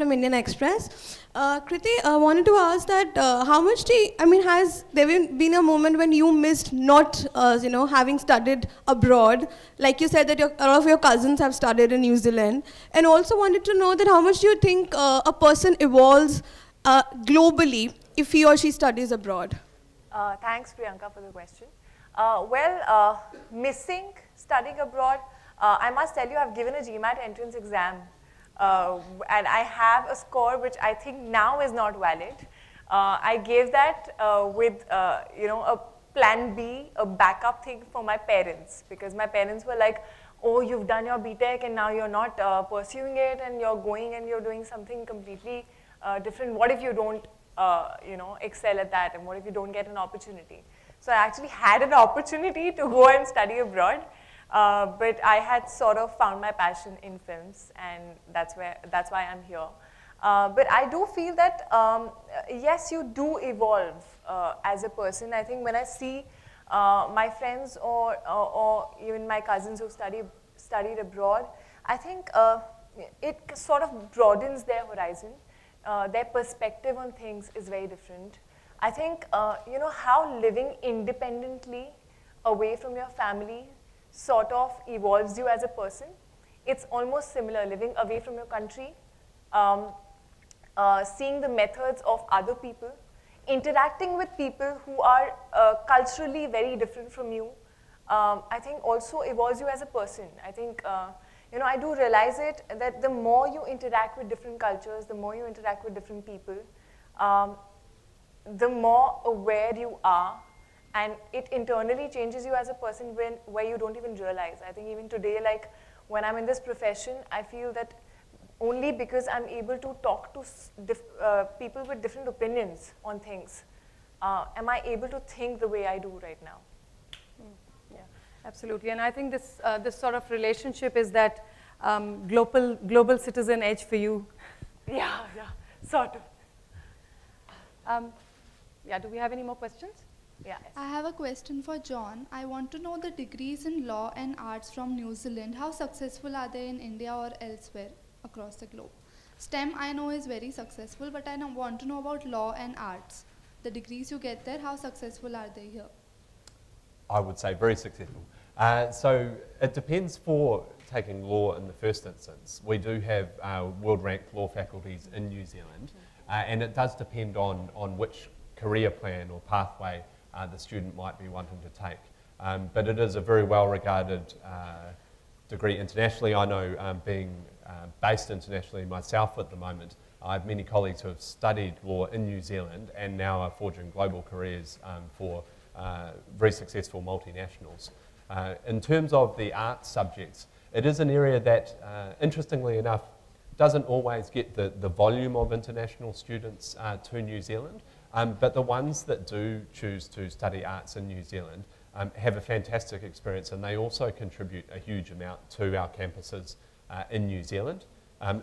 from Indian Express. Kriti, I wanted to ask that how much has there been a moment when you missed not, having studied abroad? Like you said that a lot of your cousins have studied in New Zealand. And also wanted to know that how much do you think a person evolves globally if he or she studies abroad? Thanks, Priyanka, for the question. Missing studying abroad, I must tell you, I've given a GMAT entrance exam, and I have a score which I think now is not valid. I gave that with, a plan B, a backup thing for my parents, because my parents were like, oh, you've done your BTech and now you're not pursuing it, and you're going and you're doing something completely different. What if you don't, excel at that, and what if you don't get an opportunity? So I actually had an opportunity to go and study abroad. But I had sort of found my passion in films, and that's why I'm here. But I do feel that, yes, you do evolve as a person. I think when I see my friends or even my cousins who studied abroad, I think it sort of broadens their horizon. Their perspective on things is very different. I think, how living independently away from your family sort of evolves you as a person. It's almost similar, living away from your country, seeing the methods of other people, interacting with people who are culturally very different from you, I think also evolves you as a person. I think, I do realize it, that the more you interact with different cultures, the more you interact with different people, the more aware you are. And it internally changes you as a person where you don't even realize. I think even today, like when I'm in this profession, I feel that only because I'm able to talk to people with different opinions on things, am I able to think the way I do right now. Yeah, absolutely. And I think this sort of relationship is that global citizen edge for you. Yeah, sort of. Yeah, do we have any more questions? Yeah. I have a question for John. I want to know the degrees in law and arts from New Zealand. How successful are they in India or elsewhere across the globe? STEM I know is very successful, but I want to know about law and arts. The degrees you get there, how successful are they here? I would say very successful. So it depends for taking law in the first instance. We do have world-ranked law faculties in New Zealand, and it does depend on which career plan or pathway the student might be wanting to take. But it is a very well-regarded degree internationally. I know being based internationally myself at the moment, I have many colleagues who have studied law in New Zealand and now are forging global careers for very successful multinationals. In terms of the arts subjects, it is an area that, interestingly enough, doesn't always get the volume of international students to New Zealand. But the ones that do choose to study arts in New Zealand have a fantastic experience, and they also contribute a huge amount to our campuses in New Zealand.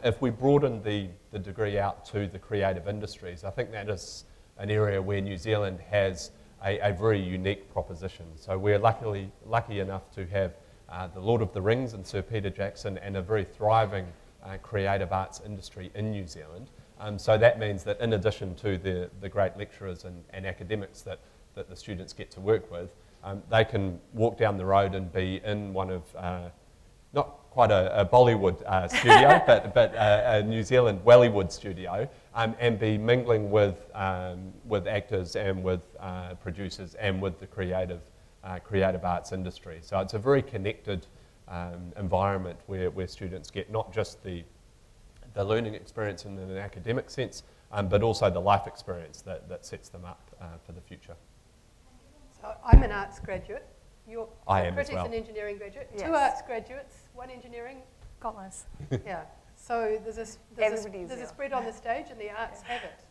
If we broaden the degree out to the creative industries, I think that is an area where New Zealand has a very unique proposition. So we're lucky enough to have the Lord of the Rings and Sir Peter Jackson and a very thriving creative arts industry in New Zealand. So that means that in addition to the great lecturers and academics that the students get to work with, they can walk down the road and be in one of, not quite a Bollywood studio, but a New Zealand Wellywood studio, and be mingling with actors and with producers and with the creative arts industry. So it's a very connected environment where students get not just the learning experience in an academic sense, but also the life experience that sets them up for the future. So I'm an arts graduate. I am as Kriti's well. an engineering graduate. Yes. 2 arts graduates, 1 engineering. Commerce. Yeah. So there's a spread on the stage, and the arts have it.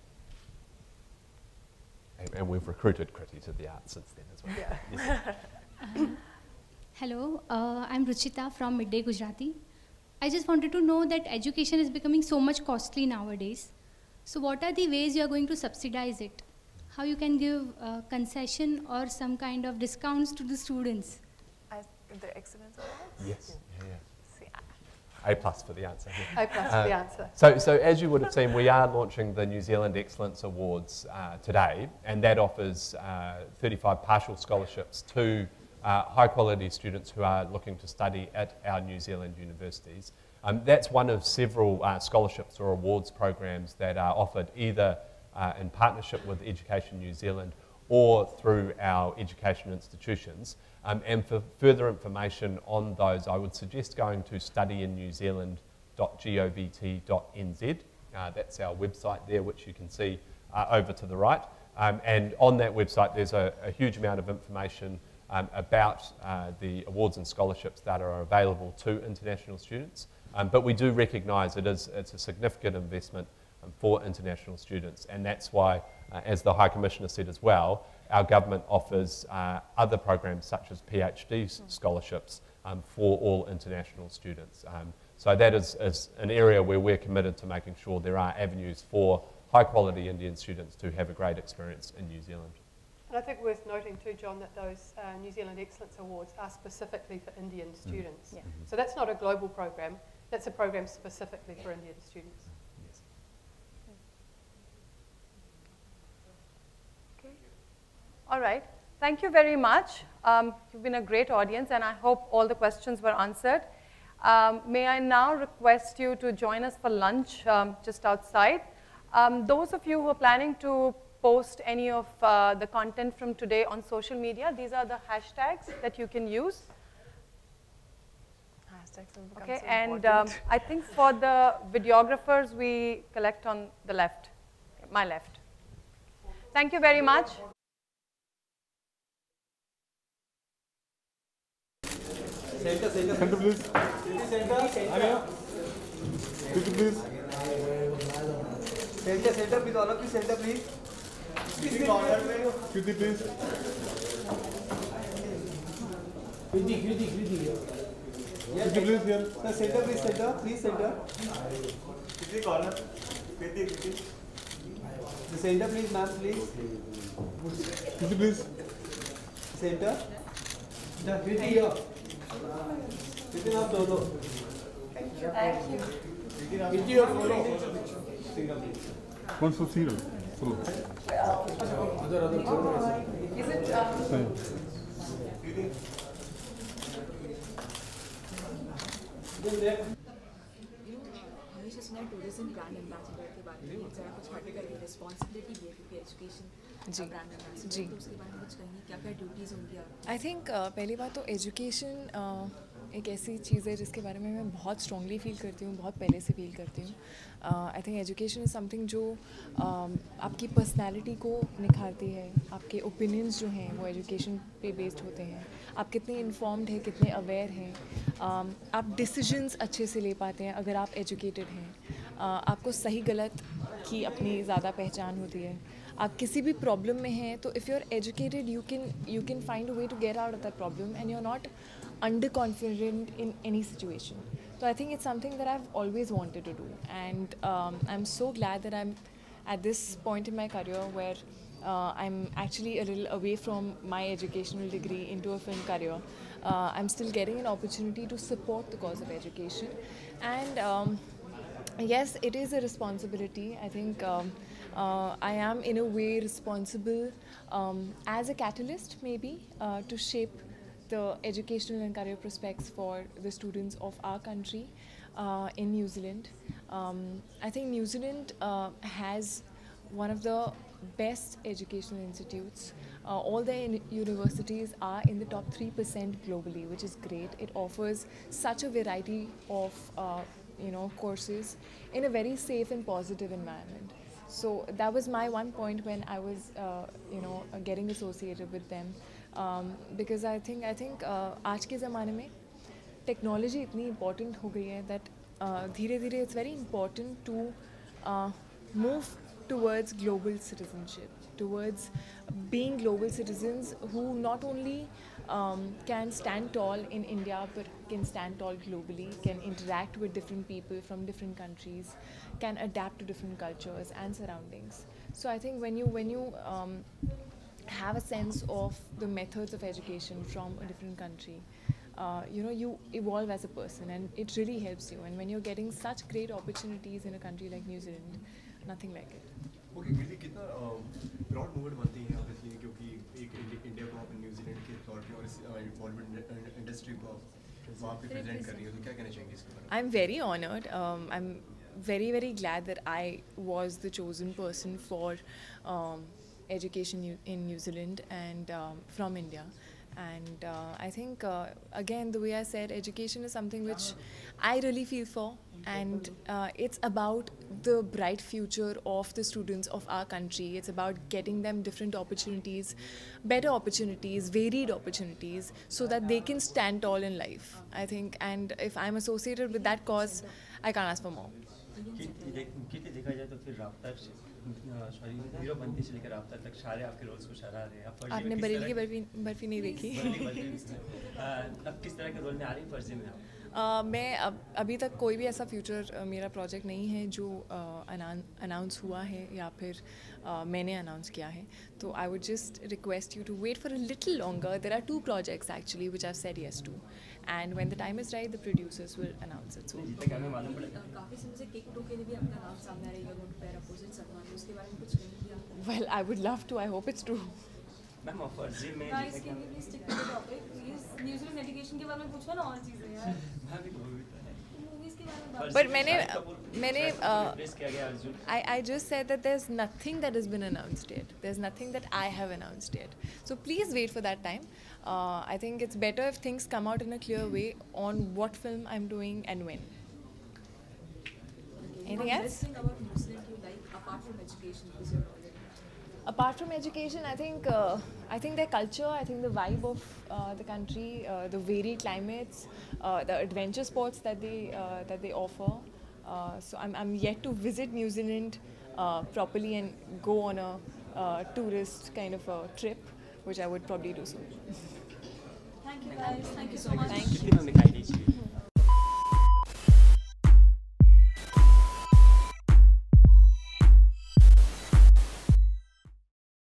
And we've recruited Kriti to the arts since then as well. Yeah. Yes. Hello, I'm Ruchita from Midday Gujarati. I just wanted to know that education is becoming so much costly nowadays. So what are the ways you are going to subsidize it? How you can give concession or some kind of discounts to the students? The excellence of arts? Yes. Yeah. See, A plus for the answer. A plus for the answer. So as you would have seen, we are launching the New Zealand Excellence Awards today, and that offers 35 partial scholarships to high quality students who are looking to study at our New Zealand universities. That's one of several scholarships or awards programs that are offered either in partnership with Education New Zealand or through our education institutions. And for further information on those, I would suggest going to studyinnewzealand.govt.nz. That's our website there, which you can see over to the right. And on that website, there's a huge amount of information about the awards and scholarships that are available to international students. But we do recognise it's a significant investment for international students, and that's why, as the High Commissioner said as well, our government offers other programs such as PhD scholarships for all international students. So that is an area where we're committed to making sure there are avenues for high quality Indian students to have a great experience in New Zealand. And I think worth noting too, John, that those New Zealand Excellence Awards are specifically for Indian students. Yeah. So that's not a global program, that's a program specifically for Indian students. Yes. All right. Thank you very much. You've been a great audience, and I hope all the questions were answered. May I now request you to join us for lunch just outside. Those of you who are planning to post any of the content from today on social media, these are the hashtags that you can use. Okay, and I think for the videographers, we collect on the left, my left. Thank you very much. Center, please. Center, please. Center, please. All of you, center, please. Kriti, please. Kriti, yes, please, here. Sir, center, please, center. Please, center. Kriti, corner. Kriti. The center, please, ma'am, please. Kriti, please. Center. Kriti, here. Kriti, now, solo. Thank you. Kriti, your solo. One for serial. Solo. Other. Is it? हमेशा सुना है tourism brand ambassador के बारे में, जरा कुछ particular responsibility है क्योंकि एजुकेशन ब्रांड एम्बेसडर, तो उसके बारे में कुछ कहिए, क्या क्या ड्यूटीज़ होंगी आप? आई थिंक पहली बात तो एजुकेशन एक ऐसी चीज़ है जिसके बारे में मैं बहुत स्ट्रांगली फील करती हूँ, बहुत पहले से फील करती हूँ. I think education is something जो आपकी पर्सनैलिटी को निखारती है. आपके ओपिनियंस जो हैं वो एजुकेशन पे बेस्ड होते हैं. आप कितने इन्फॉर्म्ड हैं, कितने अवेयर हैं, आप डिसीजंस अच्छे से ले पाते हैं अगर आप एजुकेटेड हैं. आपको सही गलत की अपनी ज़्यादा पहचान होती है. आप किसी भी प्रॉब्लम में हैं तो if you are educated you can find a way to get out of that problem and you are not underconfident in any situation. So I think it's something that I've always wanted to do, and I'm so glad that I'm at this point in my career where I'm actually a little away from my educational degree into a film career. I'm still getting an opportunity to support the cause of education, and yes, it is a responsibility. I think I am in a way responsible as a catalyst maybe to shape the educational and career prospects for the students of our country in New Zealand. I think New Zealand has one of the best educational institutes. All their universities are in the top 3% globally, which is great. It offers such a variety of courses in a very safe and positive environment. So that was my one point when I was getting associated with them. Because I think आज के ज़माने में technology इतनी important हो गई है that धीरे धीरे it's very important to move towards global citizenship, towards being global citizens who not only can stand tall in India but can stand tall globally, can interact with different people from different countries, can adapt to different cultures and surroundings. So I think when you have a sense of the methods of education from a different country, you evolve as a person, and it really helps you. And when you're getting such great opportunities in a country like New Zealand, nothing like it. Okay Kriti कितना proud moment बनती है obviously क्योंकि एक India को आप New Zealand के तौर पे और इस बॉलीवुड इंडस्ट्री को वहाँ पे प्रेजेंट कर रही हो तो क्या कहना चाहेंगे इसके बारे में? I'm very honored. I'm very, very glad that I was the chosen person for education in New Zealand and from India. And I think, again, the way I said, education is something which I really feel for. And it's about the bright future of the students of our country. It's about getting them different opportunities, better opportunities, varied opportunities, so that they can stand tall in life, I think. And if I'm associated with that cause, I can't ask for more. देखा जाए तो फिर Raabta sorry hero बनती से लेकर राफ्ता तक सारे आपके रोल्स को सराह रहे हैं। आप आपने बरेली की बर्फी नहीं देखी? अब किस तरह के रोल में आ रही हैं फर्जी में आप? मैं अभी तक कोई भी ऐसा फ्यूचर मेरा प्रोजेक्ट नहीं है जो अनाउंस हुआ है या फिर मैंने अनाउंस किया है, तो I would just request you to wait for a little longer. There are 2 projects actually which I said yes to, and when the time is right the producers will announce it. So काफी समय से cake टोके ने भी अपना नाम सामने आ रही है और पैर अपोजिट सलमान, उसके बारे में कुछ कहेंगे? Well I would love to, I hope it's true. Ma'am फर्जी में guys can you please stick to the topic please? New Zealand education के बारे में पूछो ना और चीजें यार. मूवीज के बारे में बात. But मैंने I just said that there's nothing that has been announced yet. There's nothing that I have announced yet. So please wait for that time. I think it's better if things come out in a clear way on what film I'm doing and when. Anything else? Best thing about New Zealand you like apart from education, because you're already. Apart from education, I think their culture, I think the vibe of the country, the varied climates, the adventure sports that they offer. So I'm yet to visit New Zealand properly and go on a tourist kind of a trip, which I would probably do soon. Thank you guys. Thank you so much. Thank you.